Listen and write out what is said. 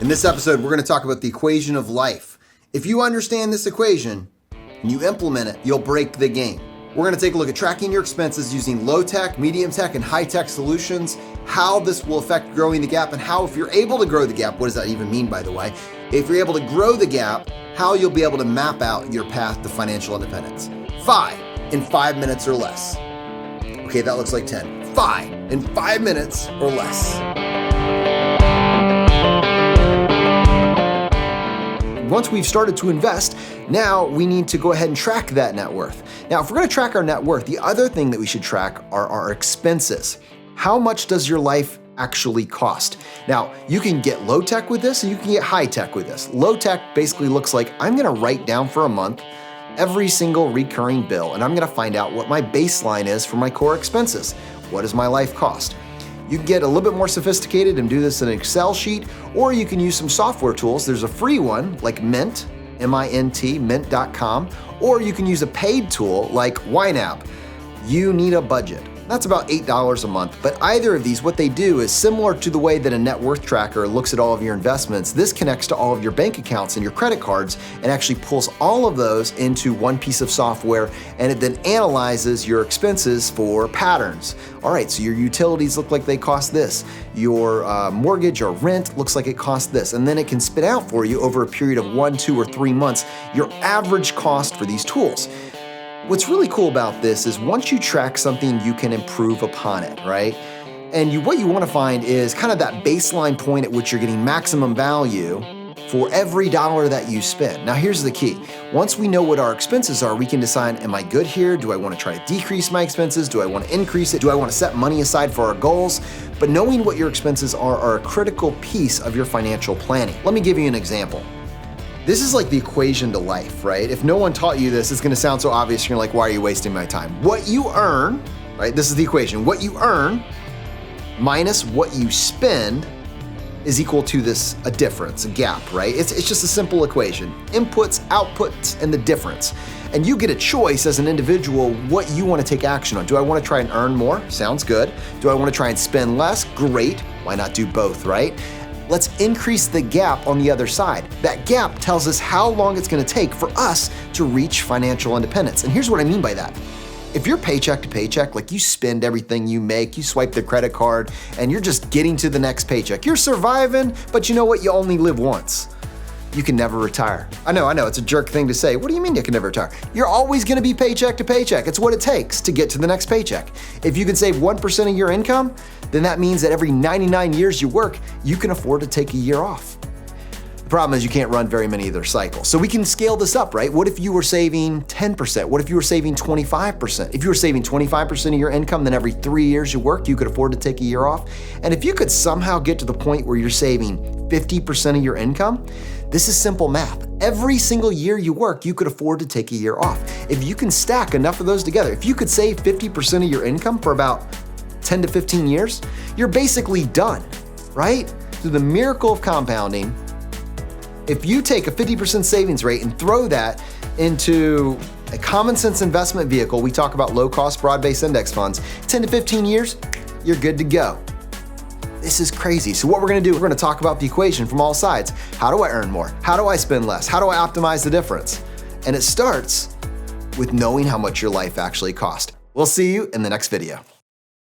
In this episode, we're going to talk about the equation of life. If you understand this equation and you implement it, you'll break the game. We're going to take a look at tracking your expenses using low-tech, medium-tech, and high-tech solutions, how this will affect growing the gap, and how if you're able to grow the gap, what does that even mean, by the way? If you're able to grow the gap, how you'll be able to map out your path to financial independence. FI in 5 minutes or less. Okay, that looks like 10. FI in 5 minutes or less. Once we've started to invest, now we need to go ahead and track that net worth. Now, if we're going to track our net worth, the other thing that we should track are our expenses. How much does your life actually cost? Now, you can get low tech with this and you can get high tech with this. Low tech basically looks like I'm going to write down for a month every single recurring bill, and I'm going to find out what my baseline is for my core expenses. What does my life cost? You can get a little bit more sophisticated and do this in an Excel sheet, or you can use some software tools. There's a free one like Mint, M-I-N-T, mint.com, or you can use a paid tool like YNAB. You need a budget. That's about $8 a month, but either of these, what they do is similar to the way that a net worth tracker looks at all of your investments. This connects to all of your bank accounts and your credit cards and actually pulls all of those into one piece of software, and it then analyzes your expenses for patterns. All right, so your utilities look like they cost this. Your mortgage or rent looks like it costs this, and then it can spit out for you over a period of 1, 2, or 3 months your average cost for these tools. What's really cool about this is once you track something, you can improve upon it, right? And what you want to find is kind of that baseline point at which you're getting maximum value for every dollar that you spend. Now, here's the key. Once we know what our expenses are, we can decide, am I good here? Do I want to try to decrease my expenses? Do I want to increase it? Do I want to set money aside for our goals? But knowing what your expenses are a critical piece of your financial planning. Let me give you an example. This is like the equation to life, right? If no one taught you this, it's gonna sound so obvious, you're like, why are you wasting my time? What you earn, right? This is the equation. What you earn minus what you spend is equal to a difference, a gap, right? It's just a simple equation. Inputs, outputs, and the difference. And you get a choice as an individual what you wanna take action on. Do I wanna try and earn more? Sounds good. Do I wanna try and spend less? Great. Why not do both, right? Let's increase the gap on the other side. That gap tells us how long it's gonna take for us to reach financial independence. And here's what I mean by that. If you're paycheck to paycheck, like you spend everything you make, you swipe the credit card, and you're just getting to the next paycheck. You're surviving, but you know what? You only live once. You can never retire. I know, it's a jerk thing to say. What do you mean you can never retire? You're always gonna be paycheck to paycheck. It's what it takes to get to the next paycheck. If you can save 1% of your income, then that means that every 99 years you work, you can afford to take a year off. The problem is you can't run very many of their cycles. So we can scale this up, right? What if you were saving 10%? What if you were saving 25%? If you were saving 25% of your income, then every 3 years you work, you could afford to take a year off. And if you could somehow get to the point where you're saving 50% of your income, this is simple math. Every single year you work, you could afford to take a year off. If you can stack enough of those together, if you could save 50% of your income for about 10 to 15 years, you're basically done, right? Through the miracle of compounding, if you take a 50% savings rate and throw that into a common sense investment vehicle, we talk about low cost broad-based index funds, 10 to 15 years, you're good to go. This is crazy. So what we're gonna do, we're gonna talk about the equation from all sides. How do I earn more? How do I spend less? How do I optimize the difference? And it starts with knowing how much your life actually costs. We'll see you in the next video.